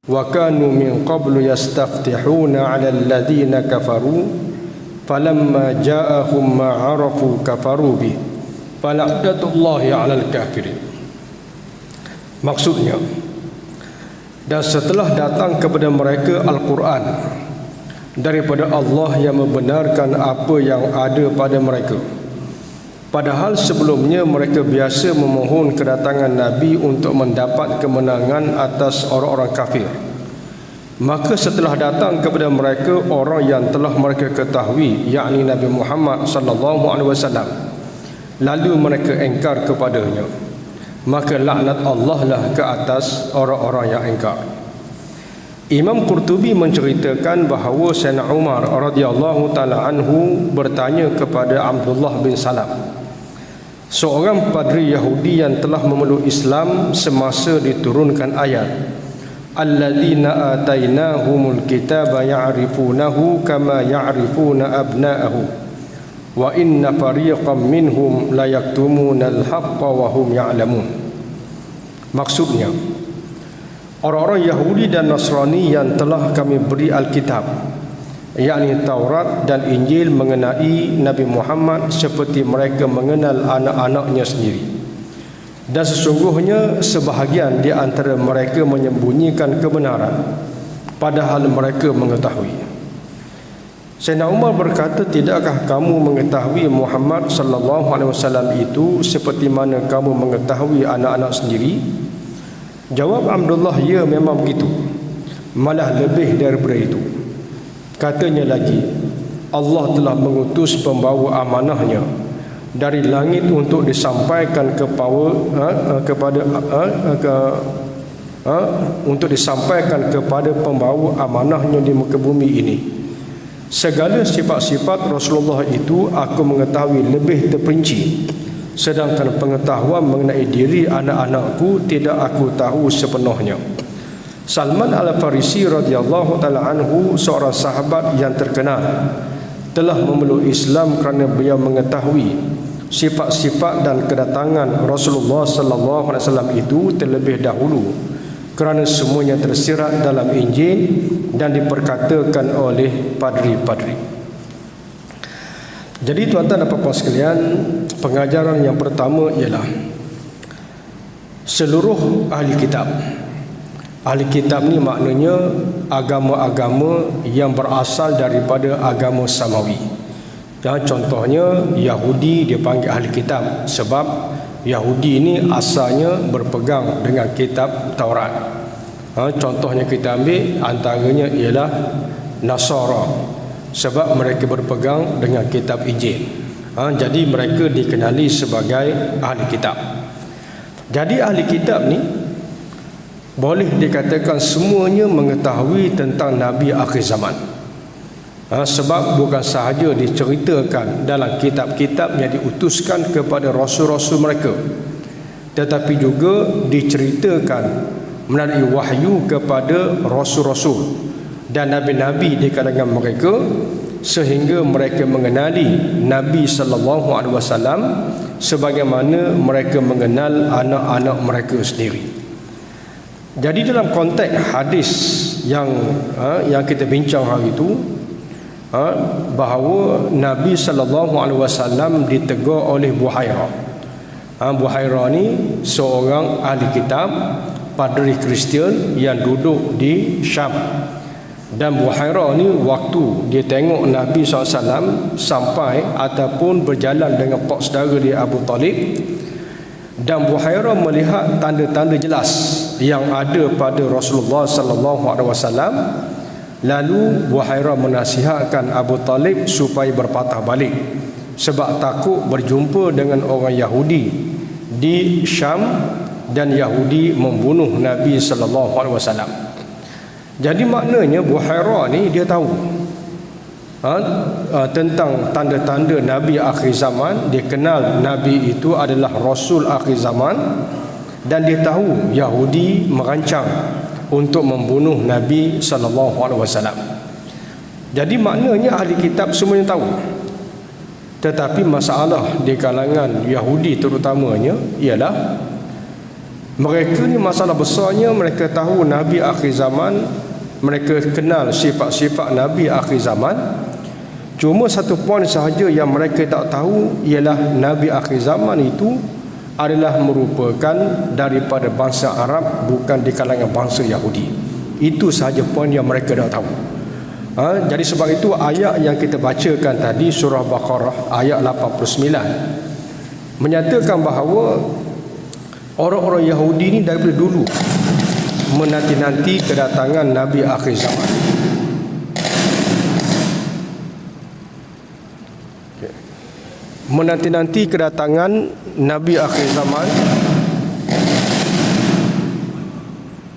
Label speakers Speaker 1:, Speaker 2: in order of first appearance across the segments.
Speaker 1: wa kanu min qablu yastaftihuna 'ala alladhina kafaru falamma ja'ahum ma 'arafu kafaru bih fala'natullahi 'alal kafirin. Maksudnya, dan setelah datang kepada mereka Al-Quran daripada Allah yang membenarkan apa yang ada pada mereka, padahal sebelumnya mereka biasa memohon kedatangan Nabi untuk mendapat kemenangan atas orang-orang kafir, maka setelah datang kepada mereka orang yang telah mereka ketahui, yakni Nabi Muhammad sallallahu alaihi wasallam, lalu mereka engkar kepadanya, maka laknat Allah lah ke atas orang-orang yang engkar. Imam Qurtubi menceritakan bahawa Sayyidina Umar radhiyallahu taala anhu bertanya kepada Abdullah bin Salam, seorang padri Yahudi yang telah memeluk Islam semasa diturunkan ayat alladzina atainahumul kitaba ya'rifunahu kama ya'rifuna abna'ahu wa inna fariqam minhum la yaktumunal haqqa wa hum ya'lamun. Maksudnya, orang-orang Yahudi dan Nasrani yang telah kami beri Alkitab, yakni Taurat dan Injil, mengenai Nabi Muhammad seperti mereka mengenal anak-anaknya sendiri, dan sesungguhnya sebahagian di antara mereka menyembunyikan kebenaran padahal mereka mengetahui. Sayyidina Umar berkata, tidakkah kamu mengetahui Muhammad sallallahu alaihi wasallam itu seperti mana kamu mengetahui anak-anak sendiri? Jawab Abdullah, ya memang begitu, malah lebih daripada itu. Katanya lagi, Allah telah mengutus pembawa amanahnya dari langit untuk disampaikan untuk disampaikan kepada pembawa amanahnya di muka bumi ini. Segala sifat-sifat Rasulullah itu aku mengetahui lebih terperinci, sedangkan pengetahuan mengenai diri anak-anakku tidak aku tahu sepenuhnya. Salman Al-Farisi radhiyallahu taala anhu, seorang sahabat yang terkenal, telah memeluk Islam kerana beliau mengetahui sifat-sifat dan kedatangan Rasulullah sallallahu alaihi wasallam itu terlebih dahulu, kerana semuanya tersirat dalam Injil dan diperkatakan oleh padri-padri. Jadi tuan-tuan dan puan-puan sekalian, pengajaran yang pertama ialah seluruh ahli kitab. Ahli kitab ni maknanya agama-agama yang berasal daripada agama samawi. Dan contohnya Yahudi dia panggil ahli kitab sebab Yahudi ini asalnya berpegang dengan kitab Taurat. Contohnya kita ambil antaranya ialah Nasara, sebab mereka berpegang dengan kitab Injil. Jadi mereka dikenali sebagai ahli kitab. Jadi ahli kitab ni boleh dikatakan semuanya mengetahui tentang Nabi akhir zaman. Sebab bukan sahaja diceritakan dalam kitab-kitab yang diutuskan kepada rasul-rasul mereka, tetapi juga diceritakan melalui wahyu kepada rasul-rasul dan nabi-nabi di kalangan mereka, sehingga mereka mengenali Nabi sallallahu alaihi wasallam sebagaimana mereka mengenal anak-anak mereka sendiri. Jadi dalam konteks hadis yang kita bincang hari itu, bahawa Nabi sallallahu alaihi wasallam ditegur oleh Buhairah. Buhairah ni seorang ahli kitab, padri Kristian yang duduk di Syam. Dan Buhairah ni waktu dia tengok Nabi SAW sampai ataupun berjalan dengan pak saudara dia Abu Talib, dan Buhairah melihat tanda-tanda jelas yang ada pada Rasulullah sallallahu alaihi wasallam, lalu Buhairah menasihatkan Abu Talib supaya berpatah balik sebab takut berjumpa dengan orang Yahudi di Syam dan Yahudi membunuh Nabi sallallahu alaihi wasallam. Jadi maknanya Buhairah ni dia tahu tentang tanda-tanda Nabi akhir zaman. Dia kenal Nabi itu adalah Rasul akhir zaman, dan dia tahu Yahudi merancang untuk membunuh Nabi sallallahu alaihi wasallam. Jadi maknanya ahli kitab semuanya tahu. Tetapi masalah di kalangan Yahudi terutamanya ialah Mereka ni masalah besarnya, mereka tahu Nabi akhir zaman, mereka kenal sifat-sifat Nabi akhir zaman. Cuma satu poin sahaja yang mereka tak tahu, ialah Nabi akhir zaman itu adalah merupakan daripada bangsa Arab, bukan di kalangan bangsa Yahudi. Itu sahaja poin yang mereka tak tahu. Jadi sebab itu ayat yang kita bacakan tadi, surah Baqarah ayat 89, menyatakan bahawa orang-orang Yahudi ni daripada dulu menanti-nanti kedatangan Nabi akhir zaman. Menanti-nanti kedatangan Nabi akhir zaman.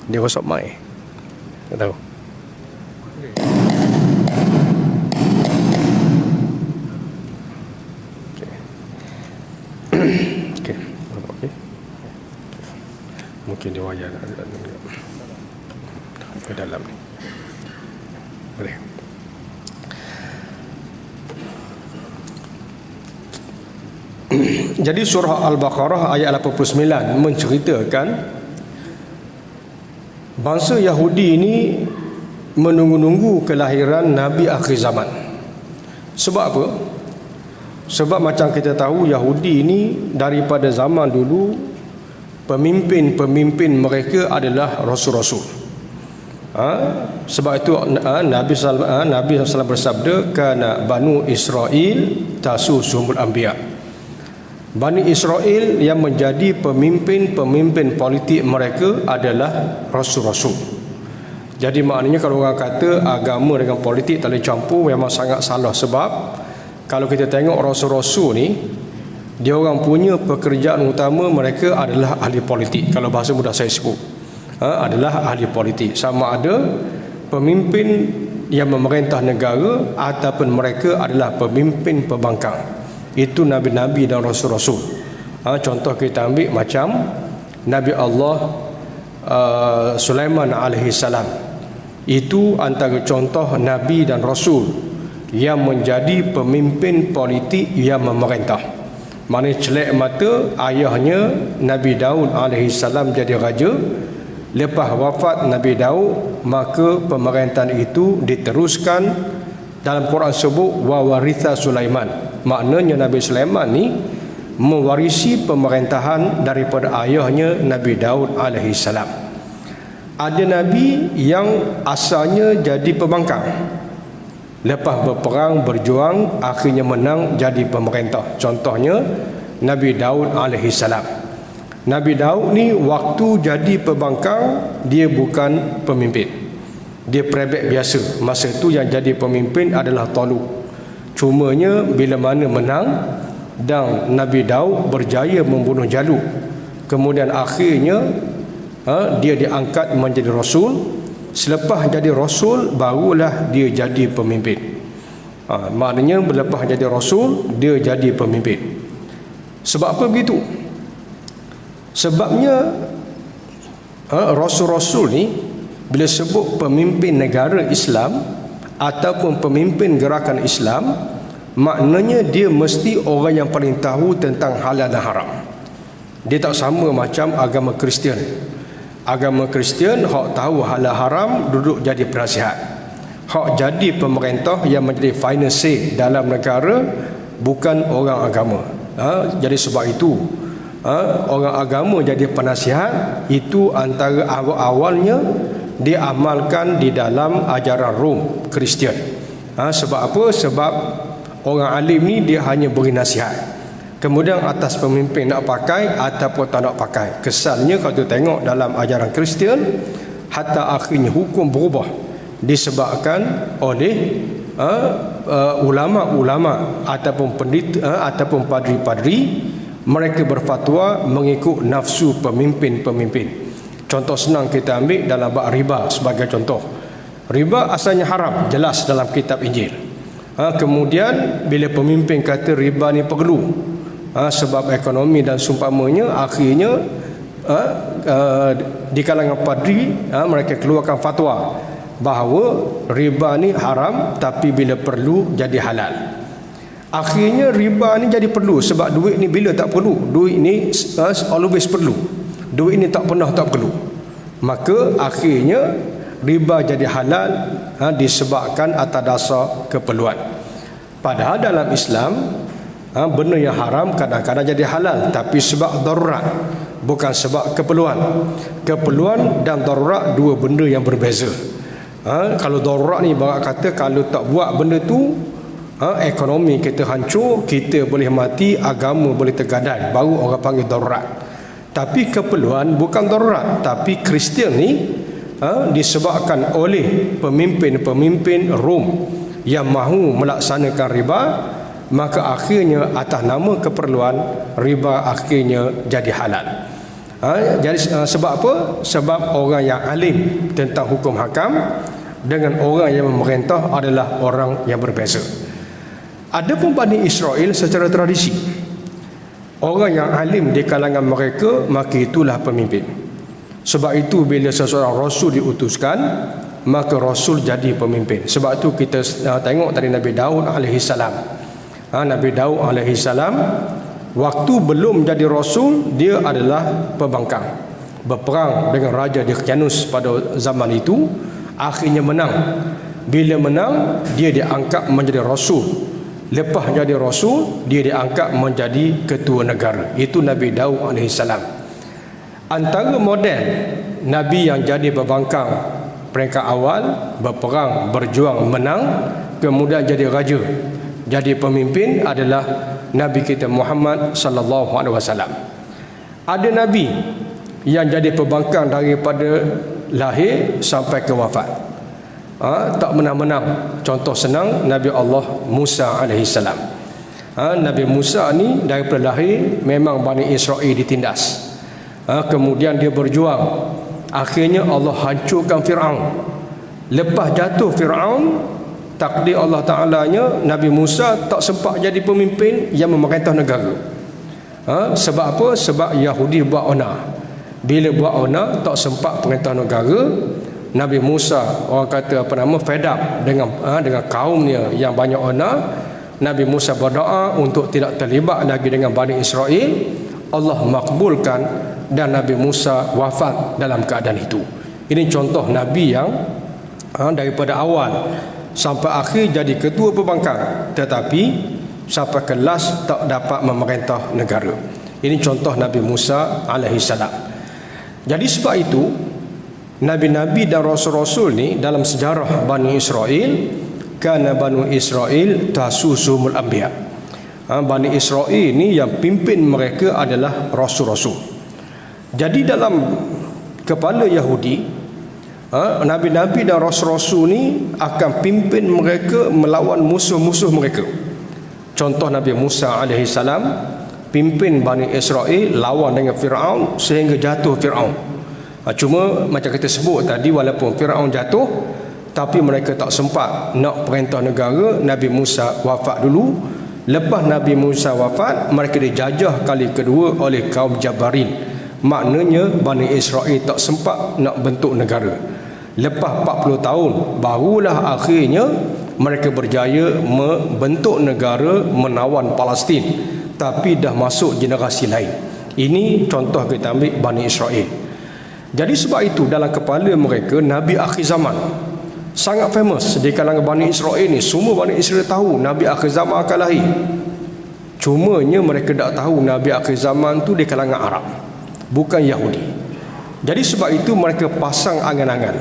Speaker 1: Dia rosak mic. Tak tahu. Okey. Okey. Mungkin dia wayar ke dalam ni. Boleh. Jadi surah Al-Baqarah ayat 89 menceritakan bangsa Yahudi ini menunggu-nunggu kelahiran Nabi akhir zaman. Sebab apa? Sebab macam kita tahu, Yahudi ini daripada zaman dulu pemimpin-pemimpin mereka adalah rasul-rasul. Sebab itu Nabi SAW bersabda, kana Banu Israel tasusumul anbiya. Bani Israel yang menjadi pemimpin-pemimpin politik mereka adalah rasul-rasul. Jadi maknanya kalau orang kata agama dengan politik tak boleh campur, memang sangat salah. Sebab kalau kita tengok rasul-rasul ni, dia orang punya pekerjaan utama mereka adalah ahli politik. Kalau bahasa mudah saya sebut, adalah ahli politik. Sama ada pemimpin yang memerintah negara ataupun mereka adalah pemimpin pembangkang. Itu Nabi-Nabi dan Rasul-Rasul. Contoh kita ambil macam Nabi Allah Sulaiman alaihi salam. Itu antara contoh Nabi dan Rasul yang menjadi pemimpin politik yang memerintah. Mana celak mata ayahnya Nabi Daud alaihi salam jadi raja. Lepas wafat Nabi Daud, maka pemerintahan itu diteruskan. Dalam Quran sebut wa waritha Sulaiman. Maknanya Nabi Sulaiman ni mewarisi pemerintahan daripada ayahnya Nabi Daud alaihi salam. Ada nabi yang asalnya jadi pembangkang, lepas berperang berjuang akhirnya menang jadi pemerintah. Contohnya Nabi Daud alaihi salam. Nabi Daud ni waktu jadi pembangkang dia bukan pemimpin, dia perebet biasa. Masa itu yang jadi pemimpin adalah Talut. Cumanya bila mana menang dan Nabi Daud berjaya membunuh Jalut, kemudian akhirnya dia diangkat menjadi rasul. Selepas jadi rasul barulah dia jadi pemimpin. Maknanya lepas jadi rasul dia jadi pemimpin. Sebab apa begitu? Sebabnya rasul-rasul ni bila sebut pemimpin negara Islam ataupun pemimpin gerakan Islam, maknanya dia mesti orang yang paling tahu tentang halal dan haram. Dia tak sama macam agama Kristian. Agama Kristian hak tahu halal haram duduk jadi penasihat. Hak jadi pemerintah yang menjadi final say dalam negara bukan orang agama. Jadi sebab itu orang agama jadi penasihat itu antara awal-awalnya diamalkan di dalam ajaran Rom Kristian. Sebab apa? Sebab orang alim ni dia hanya beri nasihat, kemudian atas pemimpin nak pakai ataupun tak nak pakai. Kesannya kalau kita tengok dalam ajaran Kristian, hatta akhirnya hukum berubah disebabkan oleh ulama-ulama ataupun pendeta ataupun padri-padri. Mereka berfatwa mengikut nafsu pemimpin-pemimpin. Contoh senang kita ambil dalam bab riba sebagai contoh. Riba asalnya haram, jelas dalam kitab Injil. Kemudian bila pemimpin kata riba ni perlu, sebab ekonomi dan seumpamanya, akhirnya di kalangan padri mereka keluarkan fatwa bahawa riba ni haram, tapi bila perlu jadi halal. Akhirnya riba ni jadi perlu sebab duit ni bila tak perlu, duit ni always perlu. duit ini tak perlu. Maka akhirnya riba jadi halal disebabkan atas dasar keperluan. Padahal dalam Islam benda yang haram kadang-kadang jadi halal, tapi sebab darurat, bukan sebab keperluan. Keperluan dan darurat dua benda yang berbeza. Kalau darurat ni barat kata kalau tak buat benda tu, ekonomi kita hancur, kita boleh mati, agama boleh tergadai, baru orang panggil darurat. Tapi keperluan bukan darurat. Tapi Kristian ni disebabkan oleh pemimpin-pemimpin Rom yang mahu melaksanakan riba, maka akhirnya atas nama keperluan, riba akhirnya jadi halal. Jadi sebab apa? Sebab orang yang alim tentang hukum hakam dengan orang yang memerintah adalah orang yang berbeza. Adapun Bani Israel secara tradisi, orang yang alim di kalangan mereka, maka itulah pemimpin. Sebab itu bila seseorang Rasul diutuskan, maka Rasul jadi pemimpin. Sebab itu kita tengok tadi Nabi Daud AS. Nabi Daud AS waktu belum jadi Rasul, dia adalah pembangkang, berperang dengan Raja Daqyanus pada zaman itu. Akhirnya menang. Bila menang, dia diangkat menjadi Rasul. Lepas jadi Rasul, dia diangkat menjadi ketua negara. Itu Nabi Daud AS. Antara model Nabi yang jadi pembangkang peringkat awal, berperang, berjuang, menang, kemudian jadi raja, jadi pemimpin adalah Nabi kita Muhammad sallallahu alaihi wasallam. Ada Nabi yang jadi pembangkang daripada lahir sampai ke wafat, tak menang-menang. Contoh senang, Nabi Allah Musa alaihissalam. Nabi Musa ni daripada lahir memang Bani Israel ditindas. Kemudian dia berjuang, akhirnya Allah hancurkan Fir'aun. Lepas jatuh Fir'aun, takdir Allah Ta'alanya, Nabi Musa tak sempat jadi pemimpin yang memerintah negara. Sebab apa? Sebab Yahudi buat onar. Bila buat onar, tak sempat perintah negara. Nabi Musa, orang kata fed up dengan kaumnya yang banyak onar. Nabi Musa berdoa untuk tidak terlibat lagi dengan Bani Israel. Allah makbulkan dan Nabi Musa wafat dalam keadaan itu. Ini contoh Nabi yang daripada awal sampai akhir jadi ketua pembangkang, tetapi sampai ke last tak dapat memerintah negara. Ini contoh Nabi Musa alaihissalam. Jadi sebab itu Nabi-Nabi dan Rasul-Rasul ni dalam sejarah Bani Israel, kana Bani Israel tasusumul anbiya. Bani Israel ni yang pimpin mereka adalah Rasul-Rasul. Jadi dalam kepala Yahudi, Nabi-Nabi dan Rasul-Rasul ni akan pimpin mereka melawan musuh-musuh mereka. Contoh Nabi Musa alaihissalam pimpin Bani Israel lawan dengan Fir'aun sehingga jatuh Fir'aun. Cuma macam kita sebut tadi, walaupun Fir'aun jatuh, tapi mereka tak sempat nak perintah negara. Nabi Musa wafat dulu. Lepas Nabi Musa wafat, mereka dijajah kali kedua oleh kaum Jabarin. Maknanya Bani Israel tak sempat nak bentuk negara. Lepas 40 tahun barulah akhirnya mereka berjaya membentuk negara, menawan Palestin. Tapi dah masuk generasi lain. Ini contoh kita ambil Bani Israel. Jadi sebab itu dalam kepala mereka Nabi akhir zaman sangat famous di kalangan Bani Israel ni. Semua Bani Israel tahu Nabi akhir zaman akan lahir. Cumanya mereka tak tahu Nabi akhir zaman tu di kalangan Arab, bukan Yahudi. Jadi sebab itu mereka pasang angan-angan.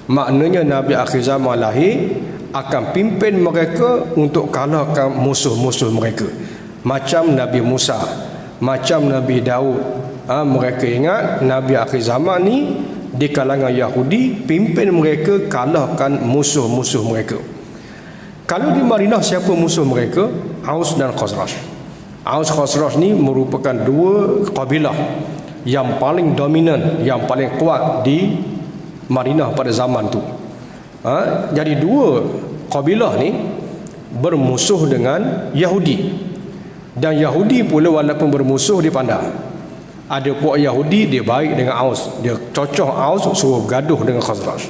Speaker 1: Maknanya Nabi akhir zaman lahir akan pimpin mereka untuk kalahkan musuh-musuh mereka. Macam Nabi Musa, macam Nabi Daud. Mereka ingat Nabi akhir zaman ni di kalangan Yahudi, pimpin mereka kalahkan musuh-musuh mereka. Kalau di Madinah, siapa musuh mereka? Aus dan Khazraj. Aus Khazraj ni merupakan dua kabilah yang paling dominan, yang paling kuat di Madinah pada zaman tu. Jadi dua kabilah ni bermusuh dengan Yahudi. Dan Yahudi pula walaupun bermusuh dia pandai. Ada puak Yahudi dia baik dengan Aus, dia cocoh Aus suruh gaduh dengan Khazraj.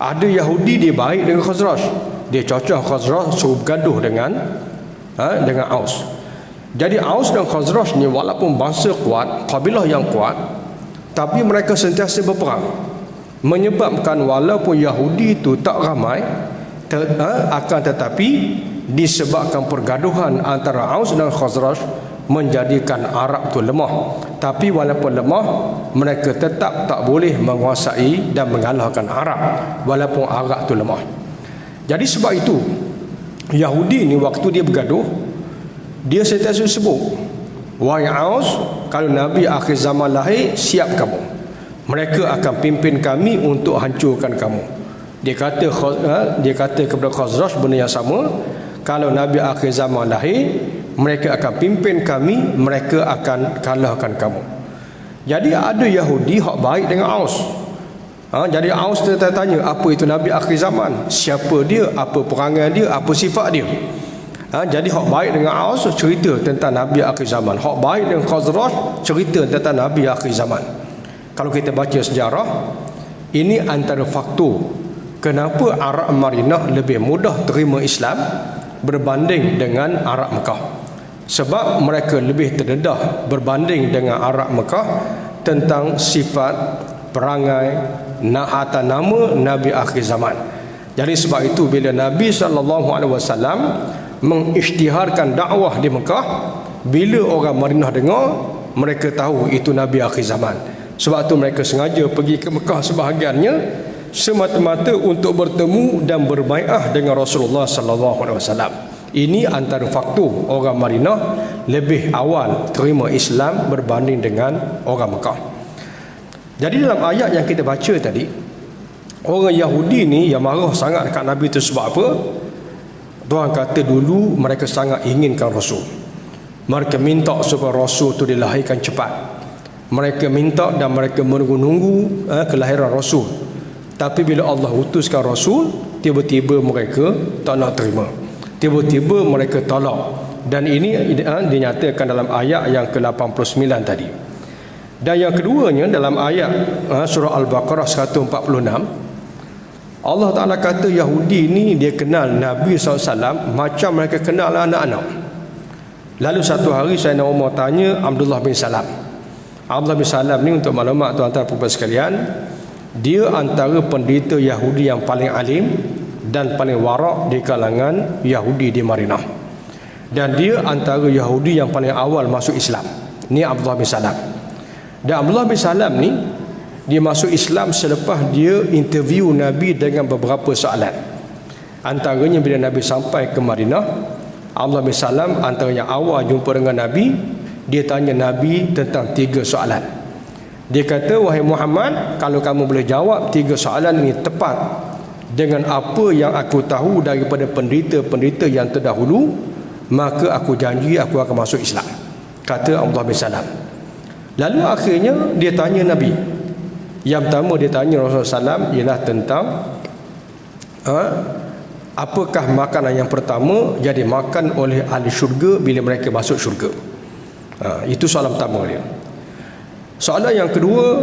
Speaker 1: Ada Yahudi dia baik dengan Khazraj, dia cocoh Khazraj suruh gaduh dengan Aus. Jadi Aus dan Khazraj ni walaupun bangsa kuat, kabilah yang kuat, tapi mereka sentiasa berperang, menyebabkan walaupun Yahudi itu tak ramai, akan tetapi disebabkan pergaduhan antara Aus dan Khazraj menjadikan Arab itu lemah. Tapi walaupun lemah, mereka tetap tak boleh menguasai dan mengalahkan Arab walaupun Arab itu lemah. Jadi sebab itu Yahudi ni waktu dia bergaduh, dia sentiasa sebut, wahai Aus, kalau Nabi akhir zaman lahir, siap kamu, mereka akan pimpin kami untuk hancurkan kamu. Dia kata kepada Khazraj benda yang sama, kalau Nabi akhir zaman lahir, mereka akan pimpin kami, mereka akan kalahkan kamu. Jadi ada Yahudi hak baik dengan Aus. Jadi Aus dia tanya, apa itu Nabi akhir zaman, siapa dia, apa perangai dia, apa sifat dia. Jadi hak baik dengan Aus cerita tentang Nabi akhir zaman, hak baik dengan Khazraj cerita tentang Nabi akhir zaman. Kalau kita baca sejarah, ini antara faktor kenapa Arab Madinah lebih mudah terima Islam berbanding dengan Arab Mekah. Sebab mereka lebih terdedah berbanding dengan Arab Mekah tentang sifat, perangai, atau nama Nabi akhir zaman. Jadi sebab itu bila Nabi SAW mengisytiharkan dakwah di Mekah, bila orang Madinah dengar, mereka tahu itu Nabi akhir zaman. Sebab tu mereka sengaja pergi ke Mekah sebahagiannya semata-mata untuk bertemu dan berbai'ah dengan Rasulullah SAW. Ini antara faktor orang Madinah lebih awal terima Islam berbanding dengan orang Mekah. Jadi dalam ayat yang kita baca tadi, orang Yahudi ni yang marah sangat dekat Nabi itu sebab apa? Tuhan kata dulu mereka sangat inginkan Rasul. Mereka minta supaya Rasul itu dilahirkan cepat. Mereka minta dan mereka menunggu kelahiran Rasul. Tapi bila Allah utuskan Rasul, tiba-tiba mereka tak nak terima. Tiba-tiba mereka tolak. Dan ini dinyatakan dalam ayat yang ke-89 tadi. Dan yang keduanya dalam ayat surah Al-Baqarah 146, Allah Ta'ala kata Yahudi ni dia kenal Nabi SAW macam mereka kenal anak-anak. Lalu satu hari Sayyidina Umar tanya Abdullah bin Salam. Abdullah bin Salam ni, untuk maklumat tuan-tuan puan sekalian, dia antara pendeta Yahudi yang paling alim dan paling warak di kalangan Yahudi di Madinah. Dan dia antara Yahudi yang paling awal masuk Islam. Ni Abdullah bin Salam. Dan Abdullah bin Salam ni dia masuk Islam selepas dia interview Nabi dengan beberapa soalan. Antaranya bila Nabi sampai ke Madinah, Abdullah bin Salam antara yang awal jumpa dengan Nabi, dia tanya Nabi tentang 3 soalan. Dia kata, wahai Muhammad, kalau kamu boleh jawab 3 soalan ini tepat dengan apa yang aku tahu daripada pendeta-pendeta yang terdahulu, maka aku janji aku akan masuk Islam, kata Abdullah bin Salam. Lalu akhirnya dia tanya Nabi. Yang pertama dia tanya Rasulullah SAW ialah tentang apakah makanan yang pertama yang dimakan oleh ahli syurga bila mereka masuk syurga. Itu soalan pertama dia. Soalan yang kedua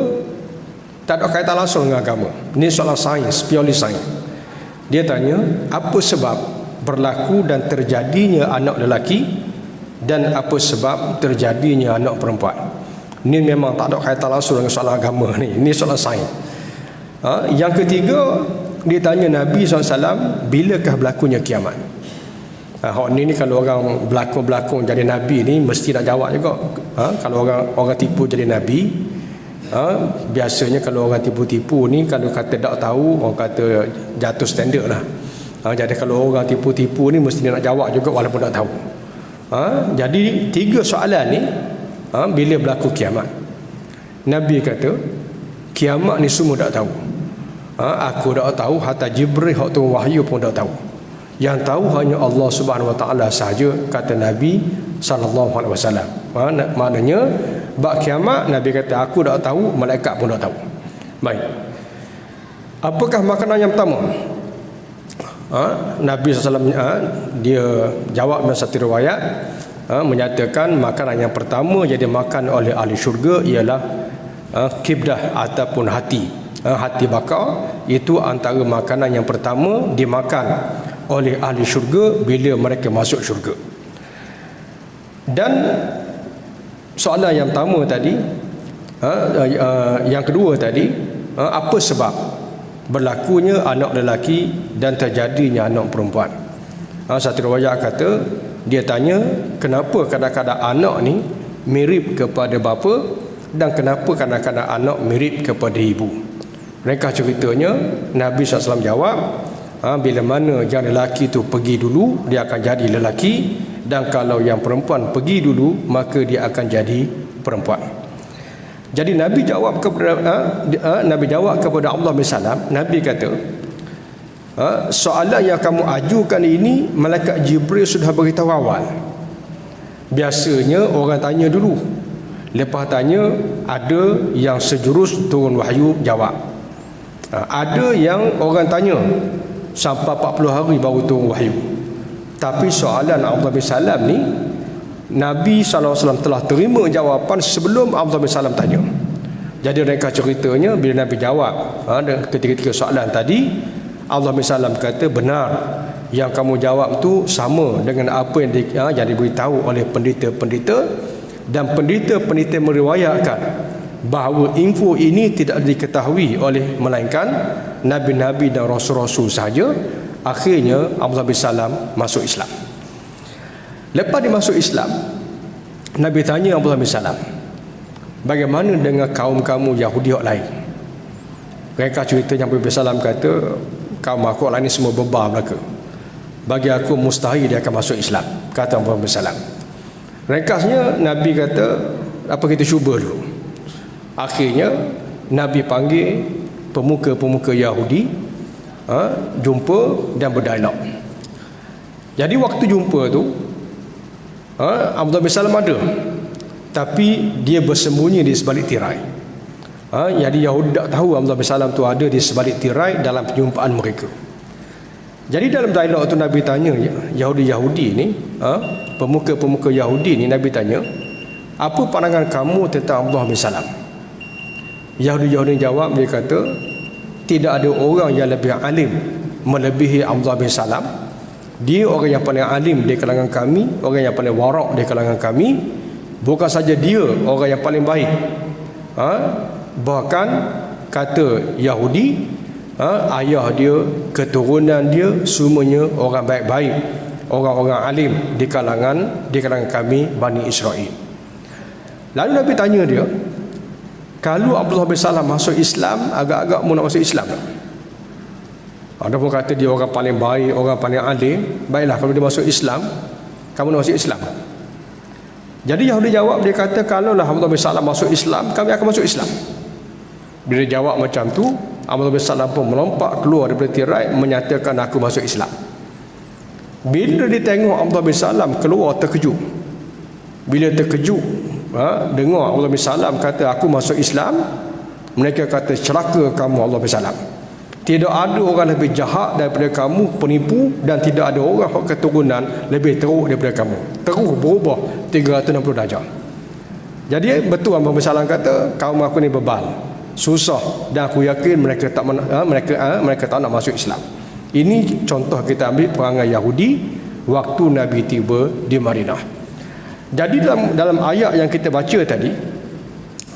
Speaker 1: tak ada kaitan langsung dengan agama. Ini soalan sains, purely sains. Dia tanya apa sebab berlaku dan terjadinya anak lelaki dan apa sebab terjadinya anak perempuan. Ini memang tak ada kaitan langsung dengan soalan agama ni. Ini soalan sains. Yang ketiga, dia tanya Nabi SAW, bilakah berlakunya kiamat? Ni kalau orang berlakon jadi Nabi ni mesti nak jawab juga. Kalau orang tipu jadi Nabi, biasanya kalau orang tipu-tipu ni, kalau kata tak tahu, orang kata jatuh standard lah. Jadi kalau orang tipu-tipu ni mesti dia nak jawab juga walaupun tak tahu. Jadi 3 soalan ni, bila berlaku kiamat, Nabi kata kiamat ni semua tak tahu. Aku tak tahu, hatta Jibril hak turun wahyu pun tak tahu. Yang tahu hanya Allah Subhanahu Wa Taala sahaja, kata Nabi sallallahu alaihi wasallam. Maknanya bab kiamat Nabi kata aku tak tahu, malaikat pun tak tahu. Baik. Apakah makanan yang pertama? Nabi SAW dia jawab dalam satu riwayat menyatakan makanan yang pertama yang dimakan oleh ahli syurga ialah kibdah ataupun hati. Hati bakar itu antara makanan yang pertama dimakan oleh ahli syurga bila mereka masuk syurga. Dan soalan yang pertama tadi, Yang kedua tadi, apa sebab berlakunya anak lelaki dan terjadinya anak perempuan? Satu riwayat kata, dia tanya kenapa kadang-kadang anak ni mirip kepada bapa dan kenapa kadang-kadang anak mirip kepada ibu. Mereka ceritanya, Nabi SAW jawab, bila mana yang lelaki tu pergi dulu, dia akan jadi lelaki, dan kalau yang perempuan pergi dulu, maka dia akan jadi perempuan. Jadi Nabi jawab kepada Allah bin Salam, Nabi kata, soalan yang kamu ajukan ini malaikat Jibril sudah beritahu awal. Biasanya orang tanya dulu, lepas tanya ada yang sejurus turun wahyu jawab. Ada yang orang tanya sampai 40 hari baru turun wahyu. Tapi soalan Abdullah bin Salam ni, Nabi SAW telah terima jawapan sebelum Abdullah bin Salam tanya. Jadi mereka ceritanya bila Nabi jawab ketika soalan tadi, Abdullah bin Salam kata, benar, yang kamu jawab tu sama dengan apa yang diberitahu oleh pendeta-pendeta, dan pendeta-pendeta meriwayatkan bahawa info ini tidak diketahui oleh melainkan Nabi-Nabi dan Rasul-Rasul sahaja. Akhirnya Abdullah bin Salam masuk Islam. Lepas dia masuk Islam, Nabi tanya Abdullah bin Salam, bagaimana dengan kaum kamu Yahudi yang lain? Mereka cerita yang Abdullah bin Salam kata, kaum aku lain ni semua bebar mereka. Bagi aku mustahil dia akan masuk Islam, kata Abdullah bin Salam. Ringkasnya Nabi kata, apa kita cuba dulu. Akhirnya Nabi panggil pemuka-pemuka Yahudi, jumpa dan berdialog. Jadi waktu jumpa tu, Abdullah bin Salam ada, tapi dia bersembunyi di sebalik tirai. Jadi Yahudi tak tahu Abdullah bin Salam tu ada di sebalik tirai dalam perjumpaan mereka. Jadi dalam dialog tu Nabi tanya Yahudi-Yahudi ni, pemuka-pemuka Yahudi ni, Nabi tanya, apa pandangan kamu tentang Abdullah bin Salam? Yahudi-Yahudi jawab, dia kata, tidak ada orang yang lebih alim melebihi Abdullah bin Salam. Dia orang yang paling alim di kalangan kami, orang yang paling warak di kalangan kami. Bukan saja dia orang yang paling baik, bahkan kata Yahudi, ayah dia, keturunan dia semuanya orang baik-baik, orang-orang alim di kalangan kami Bani Israel. Lalu Nabi tanya dia, kalau Abdullah bin Salam masuk Islam, agak-agak mu nak masuk Islam tak? Ada pun kata dia orang paling baik, orang paling alim. Baiklah, kalau dia masuk Islam, kamu nak masuk Islam? Jadi Yahudi jawab, dia kata, kalaulah Abdullah bin Salam masuk Islam, kami akan masuk Islam. Bila dia jawab macam tu, Abdullah bin Salam pun melompat keluar daripada tirai, menyatakan aku masuk Islam. Bila dia tengok Abdullah bin Salam keluar, terkejut. Bila terkejut, dengar Abdullah bin Salam kata aku masuk Islam, mereka kata, celaka kamu Abdullah bin Salam. Tidak ada orang lebih jahat daripada kamu, penipu, dan tidak ada orang keturunan lebih teruk daripada kamu. Terus berubah 360 darjah. Jadi betul Abdullah bin Salam kata, kaum aku ni bebal, susah, dan aku yakin mereka tak nak masuk Islam. Ini contoh kita ambil perangai Yahudi waktu Nabi tiba di Madinah. Jadi dalam ayat yang kita baca tadi,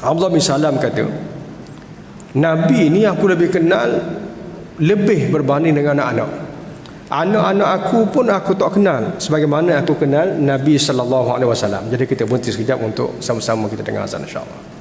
Speaker 1: Abdullah bin Salam kata, Nabi ni aku lebih kenal, lebih berbanding dengan anak-anak. Anak-anak aku pun aku tak kenal sebagaimana aku kenal Nabi SAW. Jadi kita berhenti sekejap untuk sama-sama kita dengar azan, insya-Allah.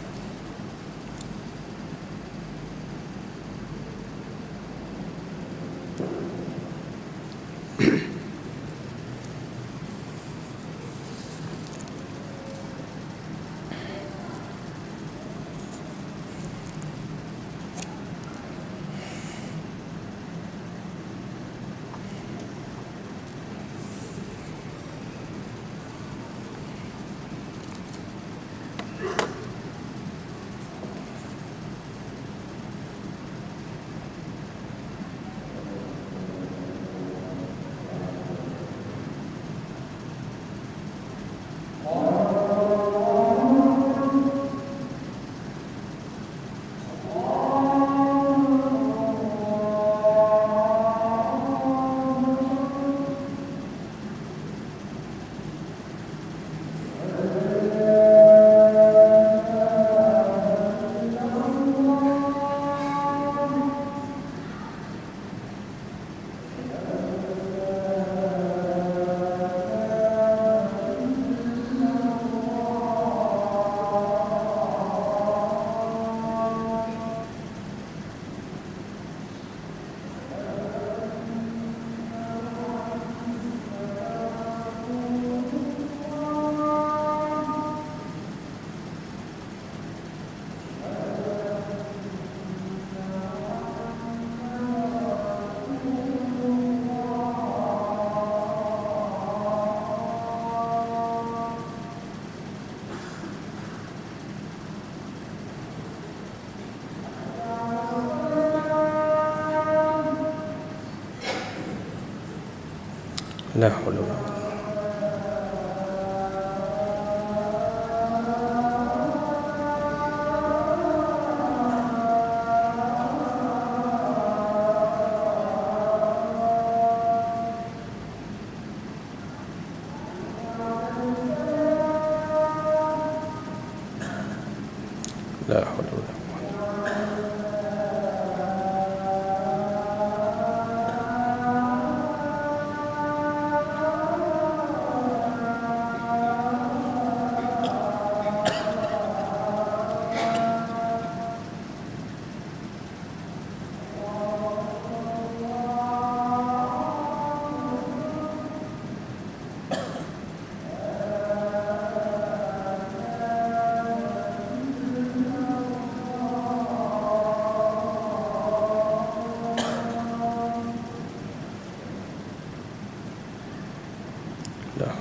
Speaker 1: La haula wala quwwata. La haula wala quwwata. La haula wala quwwata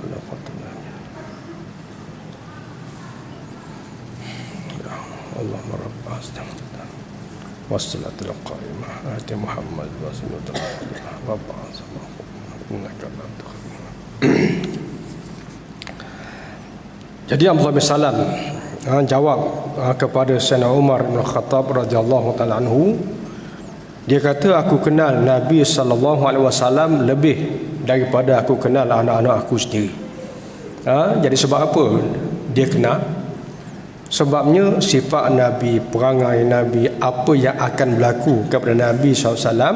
Speaker 1: illa billah. Allahumma rabb astamta wassalatul qa'imah ati Muhammad wa sallallahu alaihi wa sallam innaka la tukhzir. Jadi Abdullah bin Salam jawab kepada Sayyidina Umar bin Khattab radhiyallahu taala anhu. Dia kata, aku kenal Nabi sallallahu alaihi wasallam lebih daripada aku kenal anak-anak aku sendiri. Jadi sebab apa dia kenal? Sebabnya sifat Nabi, perangai Nabi, apa yang akan berlaku kepada Nabi SAW,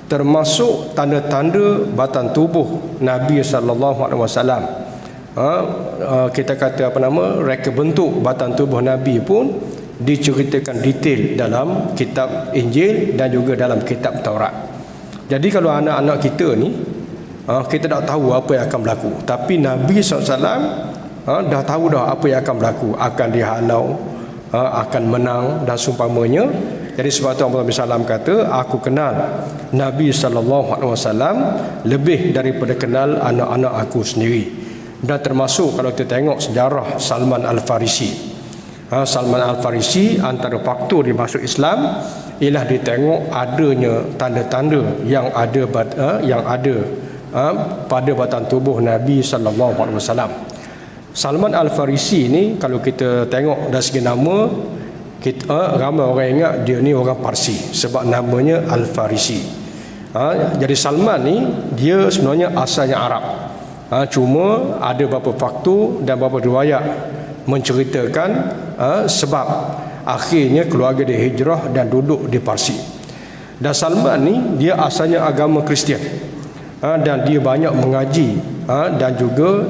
Speaker 1: termasuk tanda-tanda batang tubuh Nabi SAW. Kita kata reka bentuk batang tubuh Nabi pun diceritakan detail dalam kitab Injil dan juga dalam kitab Taurat. Jadi kalau anak-anak kita ni, kita tak tahu apa yang akan berlaku, tapi Nabi SAW dah tahu dah apa yang akan berlaku, akan dihalau, akan menang dan seumpamanya. Jadi sebab tu Abdullah bin Salam kata, aku kenal Nabi SAW lebih daripada kenal anak-anak aku sendiri. Dan termasuk kalau kita tengok sejarah Salman Al-Farisi, Salman Al-Farisi antara faktor dia masuk Islam ialah dia tengok adanya tanda-tanda yang ada pada batang tubuh Nabi sallallahu alaihi wasallam. Salman Al-Farisi ni kalau kita tengok dari segi nama, kita ramai orang ingat dia ni orang Parsi sebab namanya Al-Farisi. Jadi Salman ni dia sebenarnya asalnya Arab. Cuma ada beberapa faktor dan beberapa riwayat menceritakan sebab akhirnya keluarga dia hijrah dan duduk di Parsi. Dan Salman ni dia asalnya agama Kristian, dan dia banyak mengaji, dan juga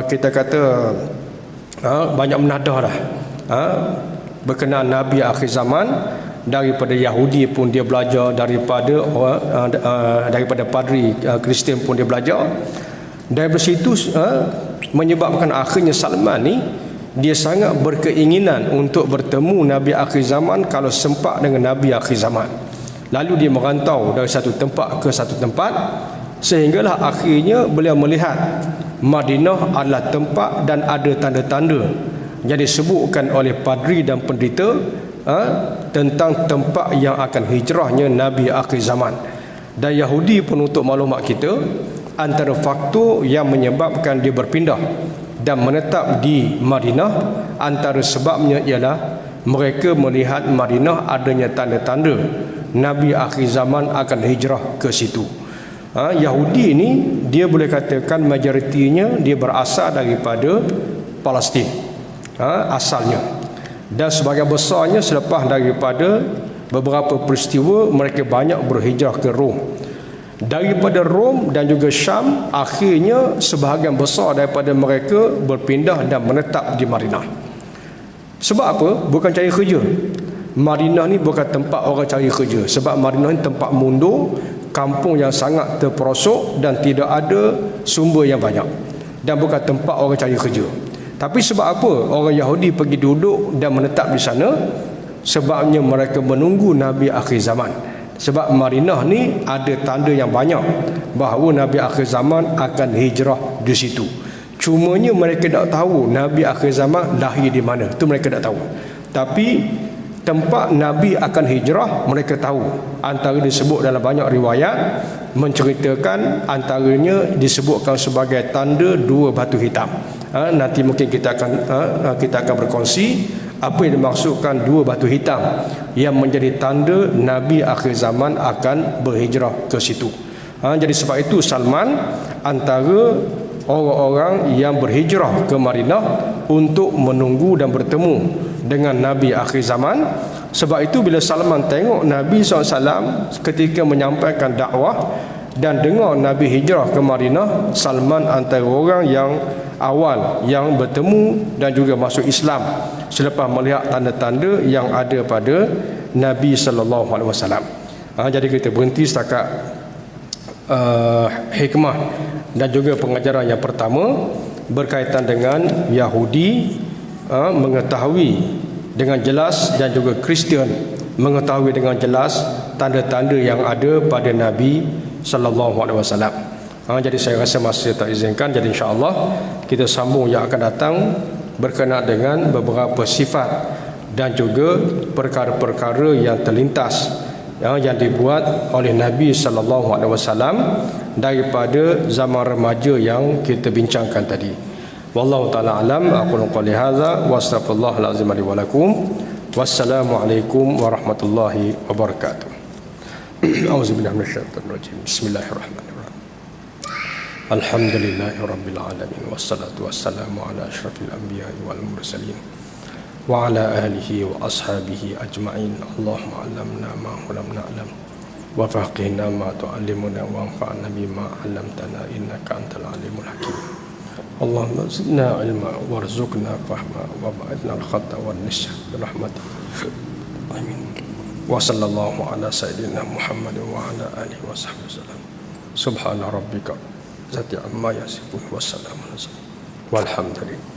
Speaker 1: kita kata banyak menadah lah berkenaan Nabi akhir zaman. Daripada Yahudi pun dia belajar, daripada padri Kristian pun dia belajar. Dari situ menyebabkan akhirnya Salman ni dia sangat berkeinginan untuk bertemu Nabi akhir zaman kalau sempat dengan Nabi akhir zaman. Lalu dia merantau dari satu tempat ke satu tempat, sehinggalah akhirnya beliau melihat Madinah adalah tempat dan ada tanda-tanda yang disebutkan oleh padri dan pendeta tentang tempat yang akan hijrahnya Nabi akhir zaman. Dan Yahudi pun, untuk maklumat kita, antara faktor yang menyebabkan dia berpindah dan menetap di Madinah, antara sebabnya ialah mereka melihat Madinah adanya tanda-tanda Nabi akhir zaman akan hijrah ke situ. Yahudi ni dia boleh katakan majoritinya dia berasal daripada Palestin, asalnya. Dan sebagian besarnya selepas daripada beberapa peristiwa mereka banyak berhijrah ke Rom. Daripada Rom dan juga Syam, akhirnya sebahagian besar daripada mereka berpindah dan menetap di Madinah. Sebab apa? Bukan cari kerja. Madinah ni bukan tempat orang cari kerja, sebab Madinah ni tempat mundur, kampung yang sangat terperosok dan tidak ada sumber yang banyak, dan bukan tempat orang cari kerja. Tapi sebab apa orang Yahudi pergi duduk dan menetap di sana? Sebabnya mereka menunggu Nabi akhir zaman. Sebab Madinah ni ada tanda yang banyak bahawa Nabi akhir zaman akan hijrah di situ. Cumanya mereka tak tahu Nabi akhir zaman lahir di mana. Itu mereka tak tahu. Tapi tempat Nabi akan hijrah mereka tahu. Antara disebut dalam banyak riwayat menceritakan, antaranya disebutkan sebagai tanda dua batu hitam. Nanti mungkin kita akan berkongsi apa yang dimaksudkan dua batu hitam yang menjadi tanda Nabi akhir zaman akan berhijrah ke situ. Jadi sebab itu Salman antara orang-orang yang berhijrah ke Madinah untuk menunggu dan bertemu dengan Nabi akhir zaman. Sebab itu bila Salman tengok Nabi SAW ketika menyampaikan dakwah dan dengar Nabi hijrah ke Madinah, Salman antara orang yang awal yang bertemu dan juga masuk Islam selepas melihat tanda-tanda yang ada pada Nabi SAW. Jadi kita berhenti setakat hikmah dan juga pengajaran yang pertama berkaitan dengan Yahudi mengetahui dengan jelas dan juga Kristian mengetahui dengan jelas tanda-tanda yang ada pada Nabi SAW. Jadi saya rasa masa tak izinkan, jadi insya-Allah kita sambung yang akan datang berkenaan dengan beberapa sifat dan juga perkara-perkara yang terlintas yang dibuat oleh Nabi SAW daripada zaman remaja yang kita bincangkan tadi. Wallahu taala alam. Aqulu qouli hadza wa astaghfirullahal azim li wa lakum. Wassalamualaikum warahmatullahi wabarakatuh. Auzubillahi minasyaitonir rajim. Bismillahirrahmanirrahim. Alhamdulillahirabbil alamin wassalatu wassalamu ala asyrafil anbiya'i wal mursalin wa ala alihi wa ashabihi ajma'in. Allahumma 'allimna ma lam na'lam wa faqihna ma tu'allimuna wa anfa'na bima 'allamtana innaka antal alimul hakim. Allahumma zidna ilma warzuqna fahma wa ba'idna al-khata wan nisya birahmatik. Amin. Wa sallallahu ala sayyidina Muhammad wa ala alihi wa sahbihi wasallam. Subhana rabbika zati amma yasifun wa salamun walhamdulillah.